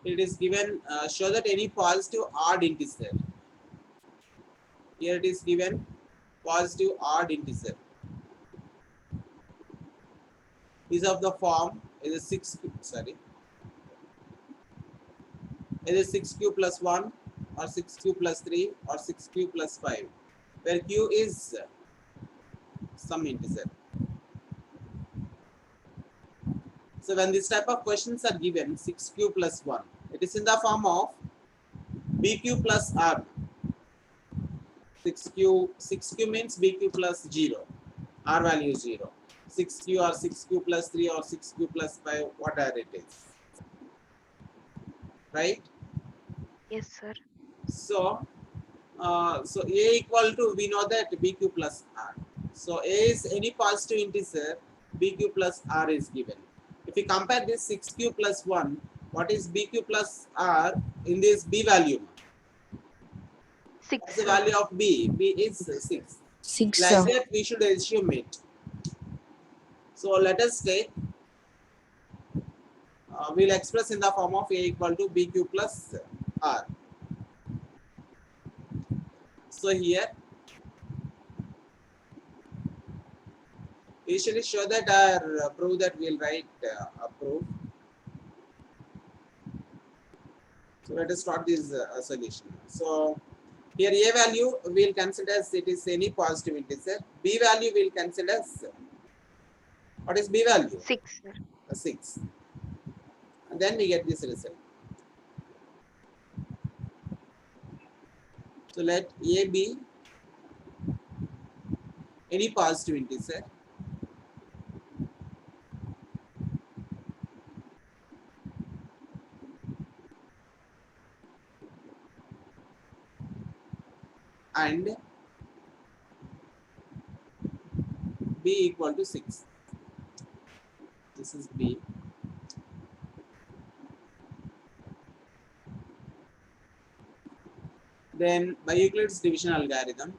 it is given, show that any positive odd integer. Here it is given positive odd integer is of the form is a 6q, sorry, is 6q plus 1 or 6q plus 3 or 6q plus 5, where q is some integer. So when this type of questions are given, 6q plus 1, it is in the form of bq plus r. 6q means bq plus 0, r value is 0. 6q or 6q plus 3 or 6q plus 5, whatever it is. Right? Yes, sir. So, so a equal to, we know that bq plus r. So a is any positive integer, bq plus r is given. If we compare this 6q plus 1, what is bq plus r in this b value? 6, What's the sir. value of b? B is 6. 6, Like sir. that, we should assume it. So let us take, we'll express in the form of a equal to bq plus r. So here, usually show that or prove that, we'll write proof. So let us start this solution. So here a value we'll consider as it is any positive integer. B value we'll consider as, what is B value? 6, sir. 6. And then we get this result. So let A be any positive integer. And B equal to 6. This is B. Then by Euclid's division algorithm,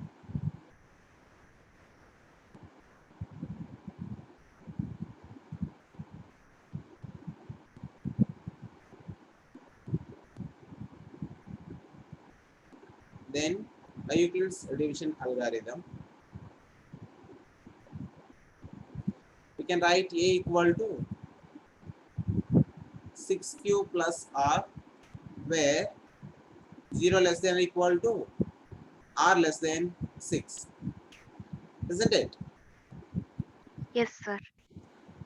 then by Euclid's division algorithm, we can write A equal to 6q plus r, where 0 less than or equal to r less than 6. Isn't it? Yes, sir.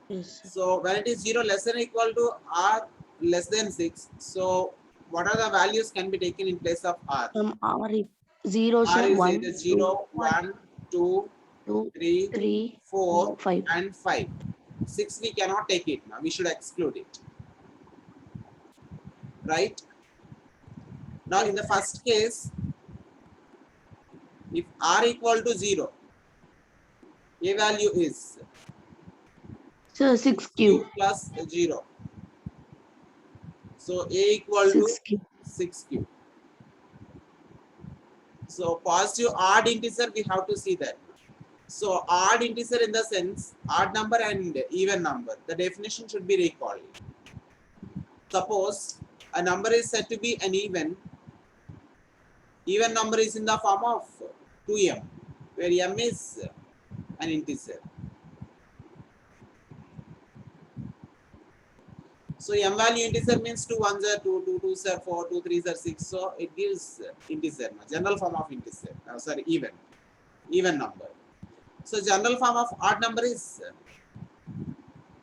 Yes, sir. So when it is 0 less than or equal to r less than 6, so what are the values can be taken in place of r? R is 0, R sir. is 1, either 2, 0, 1, 2, 2, 3, 3, 4, 5. and 5. 6 we cannot take it now. We should exclude it. Right? Now in the first case, if r equal to 0, a value is Sir, 6Q. plus 0. So a equal to 6Q. 6q. So positive odd integer, we have to see that. So odd integer in the sense, odd number and even number. The definition should be recalled. Suppose a number is said to be an even number is in the form of 2m, where m is an integer. So m value integer means 2 1s are 2, 2 2s are 4, 2 3s are 6. So it gives integer, general form of integer. Sorry, even number. So general form of odd number is,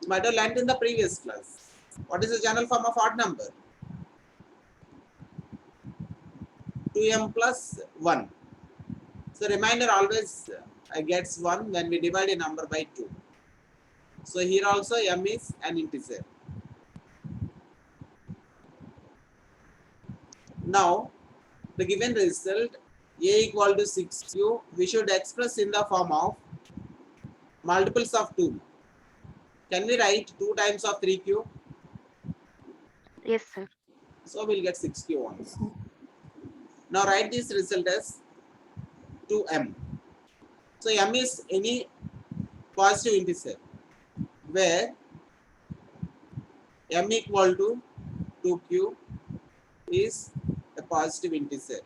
might have learned in the previous class. What is the general form of odd number? 2m plus 1. So remainder always gets 1 when we divide a number by 2. So here also m is an integer. Now the given result a equal to 6q, we should express in the form of multiples of 2. Can we write 2 times of 3q? Yes, sir. So we'll get 6q once. Now write this result as 2m. So m is any positive integer, where m equal to 2q, is a positive integer.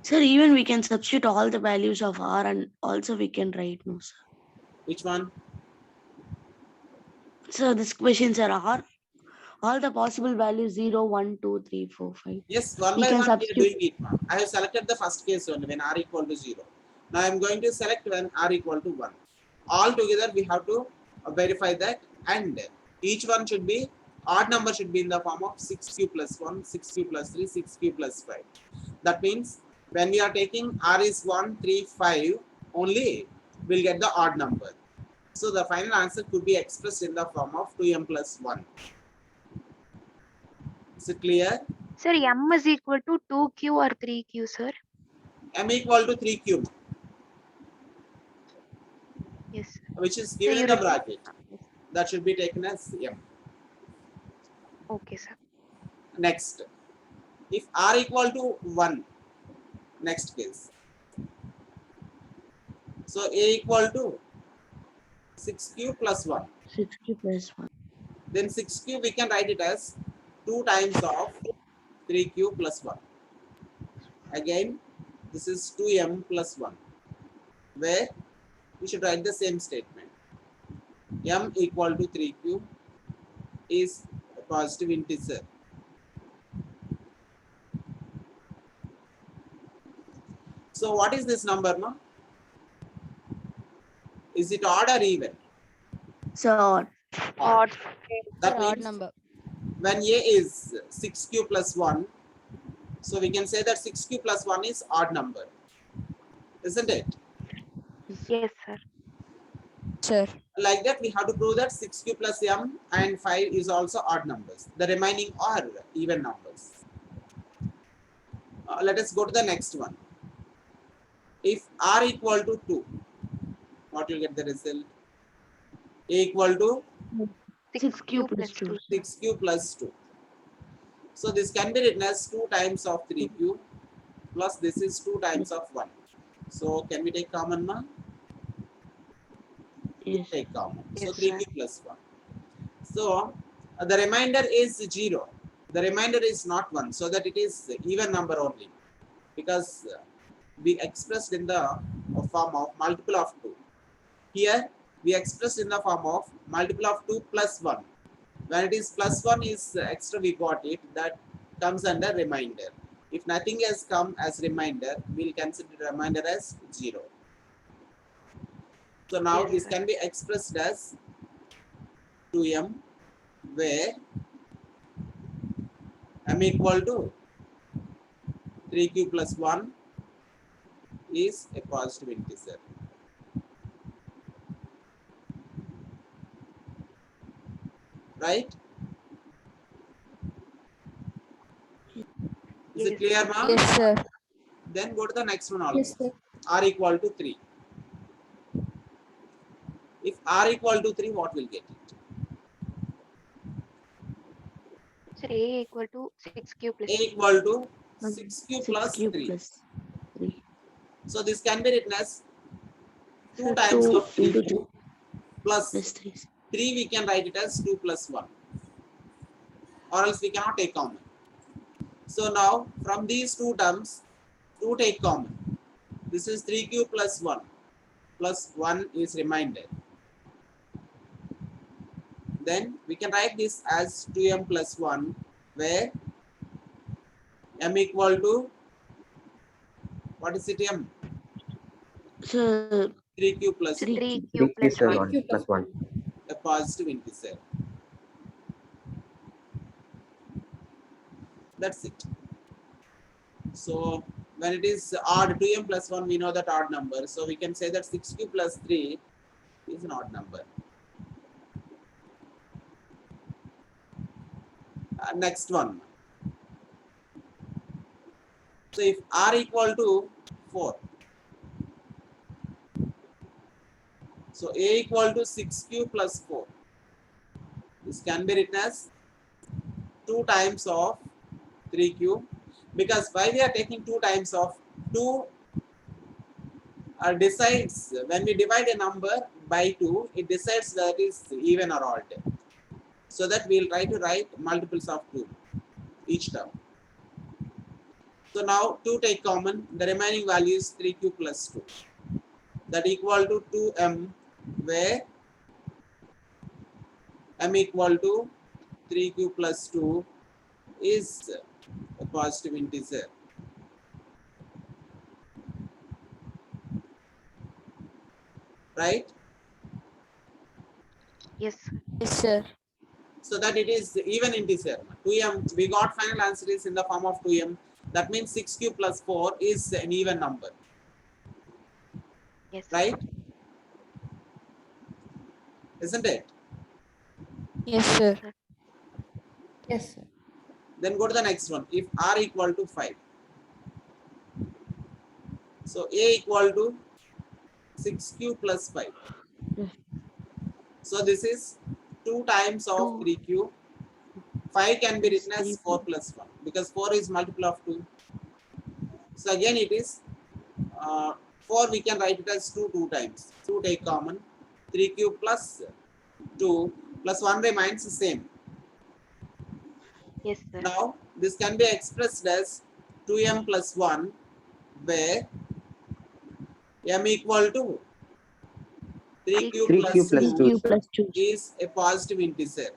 Sir, even we can substitute all the values of R and also we can write no, sir. Which one? So this questions are R. All the possible values 0, 1, 2, 3, 4, 5. Yes, one We by can one we are substitute. doing it now. I have selected the first case only when R equal to 0. Now I am going to select when R equal to 1. All together we have to verify that, and each one should be, odd number should be in the form of 6q plus 1, 6q plus 3, 6q plus 5. That means when we are taking R is 1, 3, 5 only, we'll get the odd number. So the final answer could be expressed in the form of 2m plus 1. Is it clear? Sir, M is equal to 2Q or 3Q, sir? M equal to 3q, Yes, sir. which is So given you in the written. bracket. Yes. That should be taken as M. Okay, sir. Next, if R equal to 1, next case. So A equal to 6q plus 1. 6Q plus 1. Then 6q we can write it as 2 times of 3q plus 1. Again, this is 2m plus 1, where we should write the same statement. M equal to 3q is a positive integer. So what is this number now? Is it odd or even? So Odd. That Sir, odd means number. when A is 6q plus 1, so we can say that 6q plus 1 is odd number, isn't it? Yes, sir. Sir. Like that, we have to prove that 6q plus m and 5 is also odd numbers. The remaining are even numbers. Let us go to the next one. If R equal to 2, what will get the result? A equal to 6Q plus 2. 6q plus 2. So this can be written as 2 times of 3q plus this is 2 times of 1. So can we take common now? Yes. Take common. So Yes, 3q plus 1. So the remainder is 0. The remainder is not 1. So that it is even number only. Because we expressed in the form of multiple of 2. Here we expressed in the form of multiple of 2 plus 1. When it is plus 1 is extra, we got it. That comes under remainder. If nothing has come as remainder, we'll consider remainder as 0. So now Yes, this sir. can be expressed as 2m, where m equal to 3q plus 1 is a positive integer. Right? Is it Yes, clear, sir. ma'am? Yes, sir. Then go to the next one also. Yes, sir. R equal to 3. If R equal to 3, what will get it? Sir, A equal to 6Q plus A 3. equal to 6q plus 6Q 3. plus 3. So this can be written as 2 Sir, times 2 of into 3q 2 plus plus 3. 3, we can write it as 2 plus 1. Or else we cannot take common. So now from these two terms, 2 take common. This is 3q plus 1 plus 1 is remainder. Then we can write this as 2m plus 1, where m equal to, what is it, m? So 3q plus 3Q. 3Q 3q plus sir 1. 1 plus 1. a positive integer. That's it. So when it is odd, 2m plus 1, we know that odd number. So we can say that 6q plus 3 is an odd number. Next one. So if R equal to 4, so A equal to 6q plus 4. This can be written as 2 times of 3q, because why we are taking 2 times of 2 decides, when we divide a number by 2, it decides whether it is even or odd. so that we'll try to write multiples of 2 each term. So now 2 take common, the remaining value is 3q plus 2. That equal to 2m, where m equal to 3q plus 2 is a positive integer. Right? Yes, sir. Yes, sir. So that it is even integer. 2m, we got final answer is in the form of 2m. That means 6q plus 4 is an even number. Yes, sir. Right? Isn't it? Yes, Yes, sir. sir. Yes, sir. Then go to the next one. If r equal to 5. So a equal to 6q plus 5. Yes. So this is 2 times of 2 3q. 5 can be plus written as 3 4 plus 1 because 4 is multiple of 2. So again it is 4 we can write it as 2 times. 2 take common. 3q plus 2 plus 1 remains the same. Yes, sir. Now this can be expressed as 2m plus 1 where m equal to 3q 3q plus 3q plus 2 2. 3q plus 2. is a positive integer.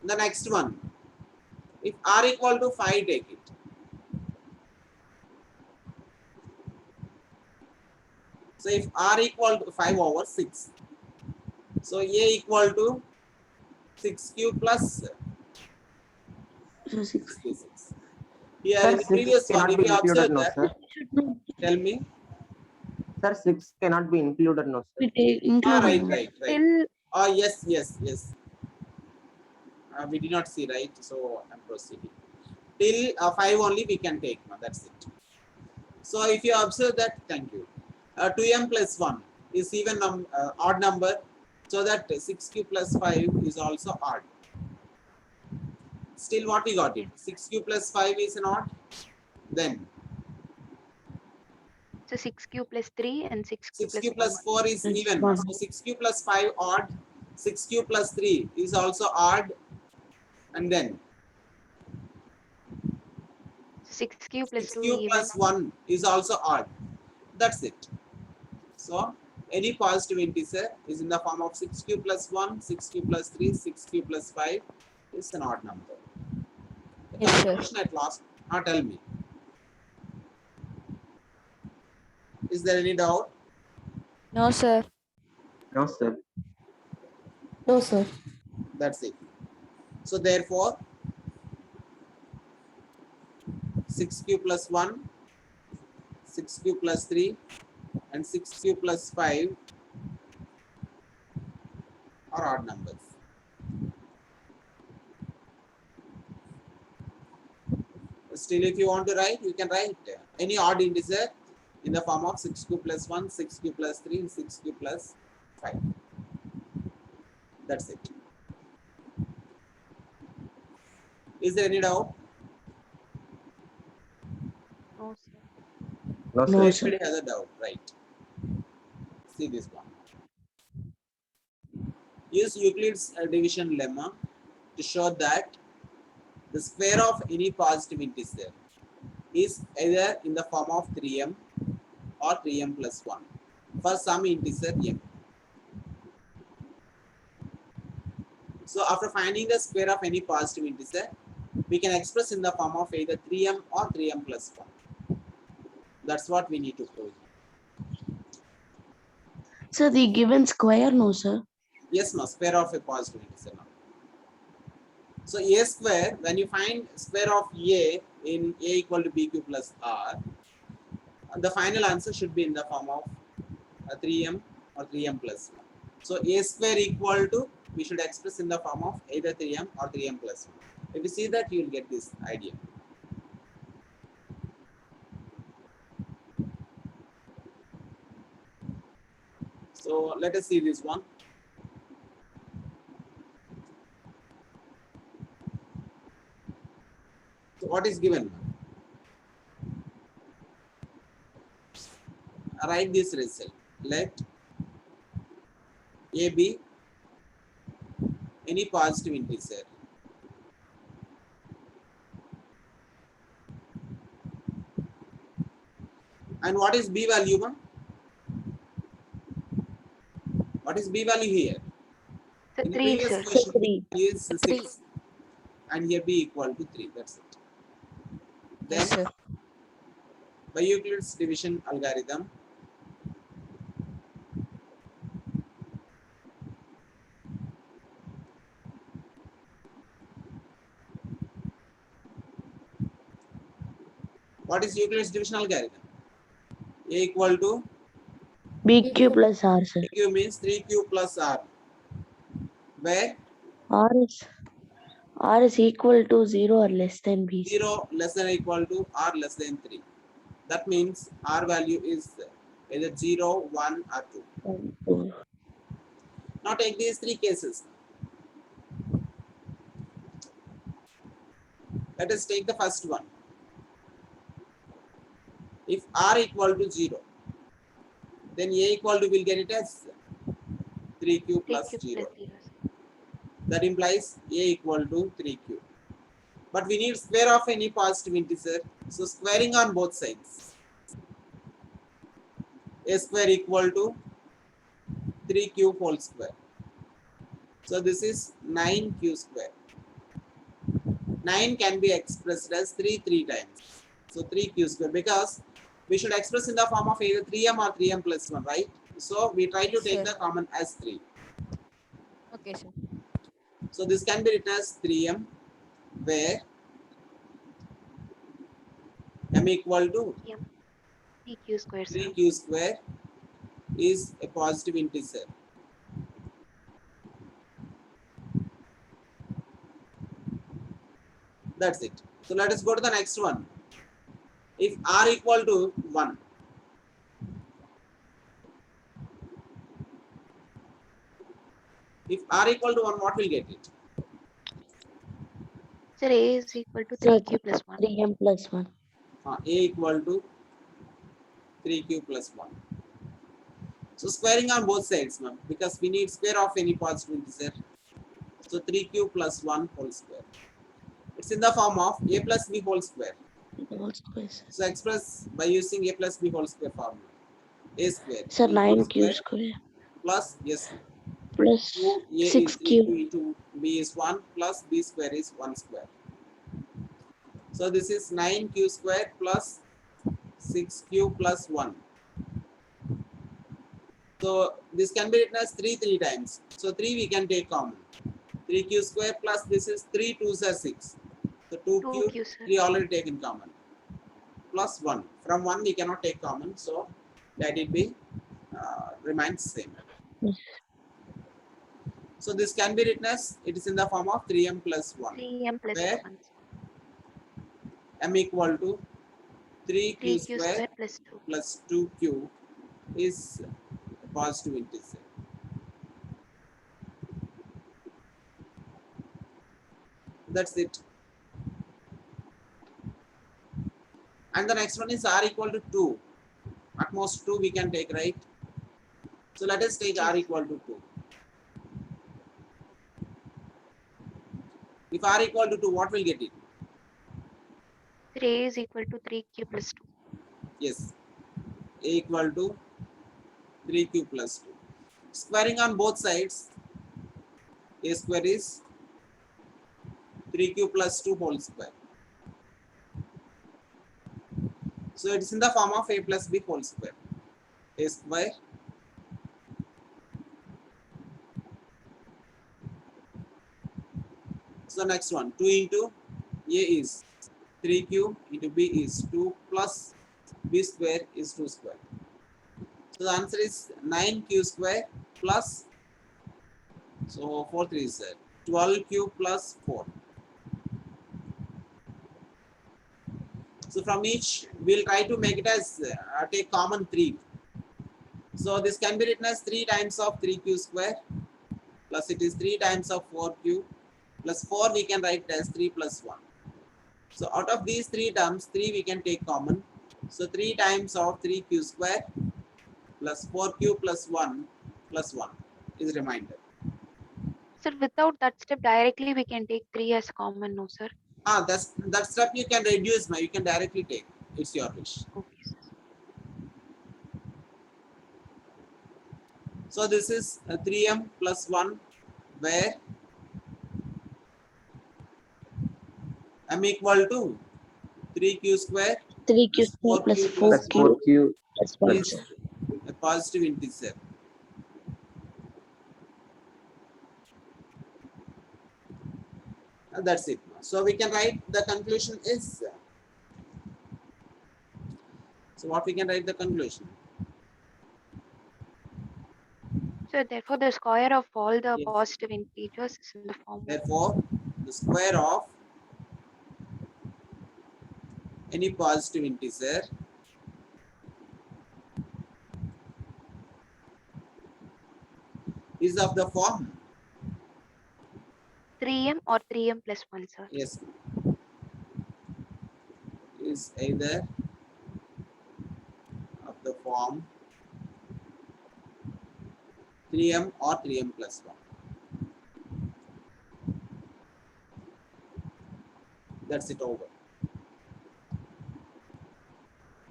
The next one, if r equal to 5, take it. So if r equal to 5 over 6, so a equal to 6q plus So 6. 66. Here Sir, in the 6 previous one, cannot if be you included, observe no, that, sir. Should not tell me. Sir, 6 cannot be included, no, sir. be included. Right, No? right, right. Till Oh, yes, yes, yes. We did not see, right? So I'm proceeding. Till 5 only we can take. No, that's it. So if you observe that, thank you. 2m plus 1 is even odd number, so that 6q plus 5 is also odd. Still what we got it? 6q plus 5 is an odd. Then so 6q plus 3 and 6q plus 6q plus 4 is Plus even. 1. So 6q plus 5 odd. 6q plus 3 is also odd. And then 6q plus 2 6q even. plus 1 is also odd. That's it. So any positive integer is in the form of 6q plus 1, 6q plus 3, 6q plus 5 is an odd number. The Yes, sir. calculation at last, tell me. Is there any doubt? No, sir. No, sir. No, sir. That's it. So therefore, 6q plus 1, 6q plus 3, and 6q plus 5 are odd numbers. Still, if you want to write, you can write any odd integer in the form of 6q plus 1, 6q plus 3, and 6q plus 5. That's it. Is there any doubt? No, sir. No, No, sir. sir. Everybody has a doubt, right? See this one. Use Euclid's division lemma to show that the square of any positive integer is either in the form of 3m or 3m plus 1 for some integer m. So after finding the square of any positive integer, we can express in the form of either 3m or 3m plus 1. That's what we need to prove. So the given square, no, sir. Yes, no, square of a positive integer. No. So a square, when you find square of a in a equal to bq plus r, the final answer should be in the form of 3m or 3m plus 1. So a square equal to, we should express in the form of either 3m or 3m plus 1. If you see that, you will get this idea. So let us see this one. So what is given? Write this result. Let A be any positive integer. And what is B value, ma'am? What is B value here? So In the 3, previous sir. question, Three. B is 6. 3. And here B equal to 3. That's it. Then Yes, sir. by Euclid's division algorithm, what is Euclid's division algorithm? A equal to BQ plus R, sir. Q means 3Q plus R, where R is equal to 0 or less than B. sir. 0 less than or equal to R less than 3. That means R value is either 0, 1 or 2. 1, 2. Now take these three cases. Let us take the first one. If R equal to 0, then A equal to will get it as 3Q plus 3Q 0. plus 0. That implies A equal to 3Q. But we need square of any positive integer. So squaring on both sides. A square equal to 3Q whole square. So this is 9Q square. 9 can be expressed as 3 times. So 3Q square, because we should express in the form of either 3m or 3m plus 1, right? So we try to Yes, take sir. the common as 3. Okay, sir. So this can be written as 3m, where m equal to 3Q square, sir. 3Q square is a positive integer. That's it. So let us go to the next one. If R equal to 1, if R equal to 1, what will get it? Sir, A is equal to Sir, 3Q plus 1. 3m plus 1. A equal to 3Q plus 1. So squaring on both sides, ma'am, because we need square of any positive integer. So 3Q plus 1 whole square. It's in the form of A plus B whole square. Whole square, sir. So express by using A plus B whole square formula. A square Sir, whole 9Q square plus yes. plus 2 A is 6Q. 3Q into B is 1 plus B square is 1 square. So this is 9Q square plus 6Q plus 1. So this can be written as 3 times. So 3 we can take common. 3Q square plus this is 3 2s are 6. So 2Q, 2Q, sir. 3 already taken common. Plus 1. From 1 we cannot take common. So let it be remains same. Yes. So this can be written as, it is in the form of 3m plus 1. 3M plus Where 1. m equal to 3Q 3Q square square plus 2. plus 2Q is a positive integer. That's it. And the next one is R equal to 2. At most 2 we can take, right? So let us take R equal to 2. If R equal to 2, what will get it? Sir, A is equal to 3Q plus 2. Yes. A equal to 3Q plus 2. Squaring on both sides, A square is 3Q plus 2 whole square. So it's in the form of A plus B whole square. A square so next one, 2 into A is 3Q into B is 2 plus B square is 2 square. So the answer is 9Q square plus, so 4 3 is 12Q plus 4. So from each, we'll try to make it as, take common 3. So this can be written as 3 times of 3Q square plus it is 3 times of 4Q plus 4 we can write as 3 plus 1. So out of these 3 terms, 3 we can take common. So 3 times of 3Q square plus 4Q plus 1 plus 1. is remainder. Sir, without that step, directly we can take 3 as common, no, sir? That step you can reduce, you can directly take. It's your wish. Okay, sir. So this is 3m plus 1, where m equal to 3q square 3q square plus 4q plus 4q 4q plus 1, is sir. a positive integer. That's it. So we can write the conclusion is. So what we can write the conclusion? So therefore, the square of all the Yes. positive integers is in the form of Therefore, the square of any positive integer is of the form. 3m or 3m plus 1, sir. Yes. Is either of the form 3m or 3m plus 1. That's it, over.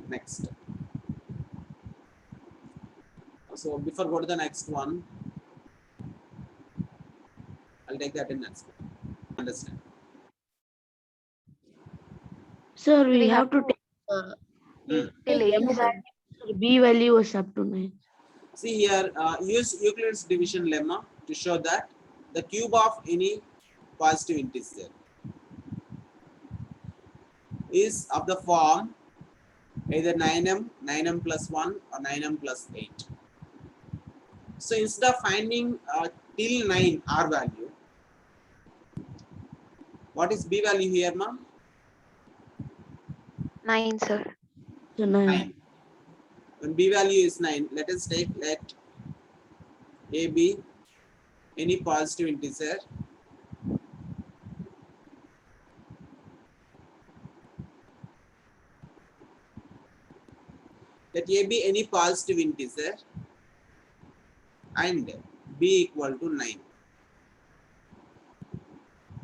Next. So before go to the next one, I'll take the attendance. Understand? Sir, So we have to take Hmm. till 8, m sir. value, b value was up to 9. See here, use Euclid's division lemma to show that the cube of any positive integer is of the form either 9m plus 1 or 9m plus 8. So instead of finding till 9 R value, what is B value here, ma'am? 9, sir. So 9. 9. When B value is 9, let us take let A be any positive integer let A be any positive integer and B equal to 9.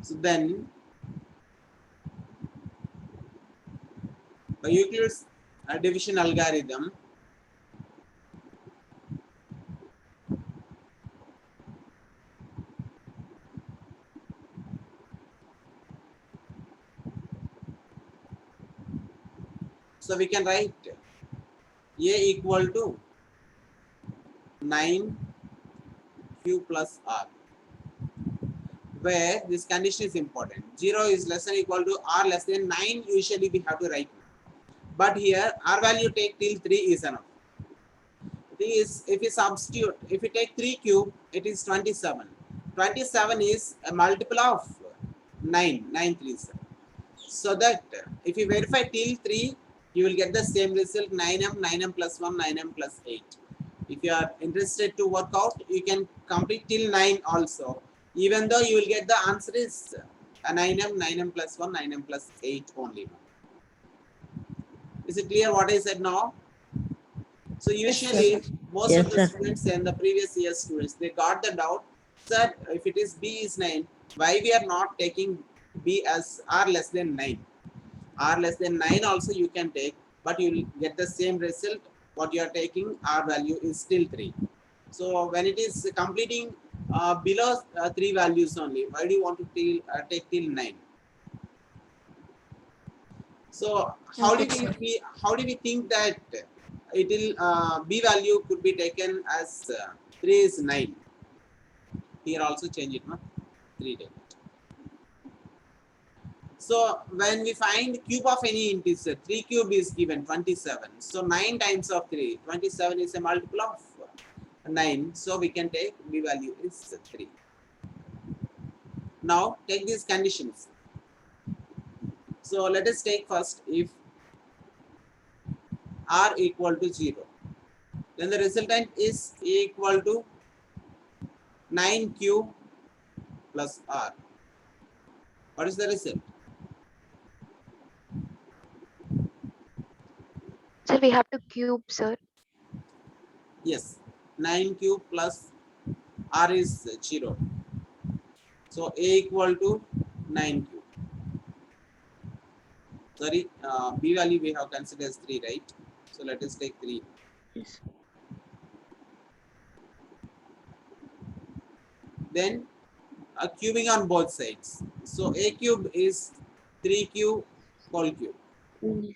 So then by Euclid's division algorithm, so we can write A equal to 9q plus R, where this condition is important. 0 is less than or equal to R less than 9, usually we have to write. But here R value take till 3 is enough. The thing is, if you substitute, if you take 3 cube, it is 27. 27 is a multiple of 9, 9 3s. So that if you verify till 3, you will get the same result 9m, 9m plus 1, 9m plus 8. If you are interested to work out, you can complete till 9 also. Even though you will get the answer is 9m, 9m plus 1, 9m plus 8 only. Is it clear what I said now? So usually most of the students and the previous year students, they got the doubt, sir, if it is B is 9, why we are not taking B as R less than 9? R less than 9 also you can take, but you will get the same result. What you are taking, R value is still 3. So when it is completing below 3 values only, why do you want to take till 9? So how do we think that it will B value could be taken as 3 is 9? Here also change it, no? 3 take it. So when we find cube of any integer, 3 cube is given 27. So 9 times of 3, 27 is a multiple of 9. So we can take B value is 3. Now take these conditions. So let us take first if R equal to 0. Then the resultant is A equal to 9q plus R. What is the result? Sir, we have to cube, sir. Yes, 9q plus R is 0. So A equal to 9 cube. Sorry, B value we have considered as 3, right? So let us take 3. Yes. Then cubing on both sides. So A cube is 3q whole cube. Yes.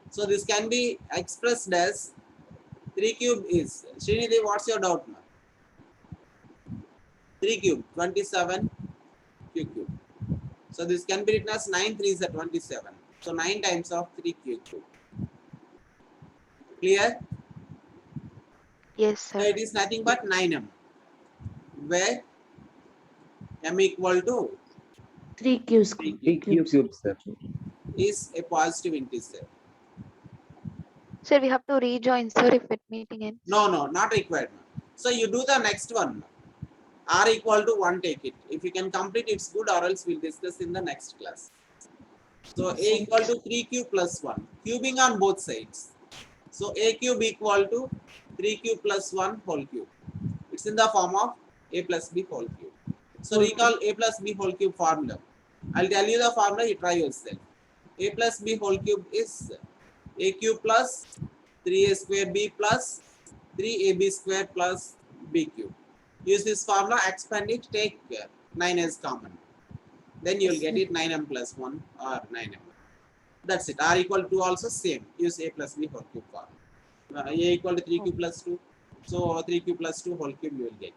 So this can be expressed as 3 cube is, Srinidhi, what's your doubt now? 3 cube, 27 q cube. So this can be written as 9 3s are 27. So 9 times of 3 q cube. Clear? Yes, So sir. it is nothing but 9m, where m equal to 3 q square. 3 q cubes, sir. is a positive integer. Sir, we have to rejoin, sir, if it meeting ends. No, not required. So you do the next one. R equal to 1, take it. If you can complete, it's good, or else we'll discuss in the next class. So A equal to 3 cube plus 1. Cubing on both sides. So A cube equal to 3 cube plus 1 whole cube. It's in the form of A plus B whole cube. So Okay. recall A plus B whole cube formula. I'll tell you the formula, you try yourself. A plus B whole cube is A cube plus 3A square B plus 3AB square plus B cube. Use this formula, expand it, take 9 as common. Then you will get it 9m plus 1 or 9m. That's it. R equal to also same. Use A plus B whole cube formula. A equal to 3q plus 2. So 3q plus 2 whole cube you will get.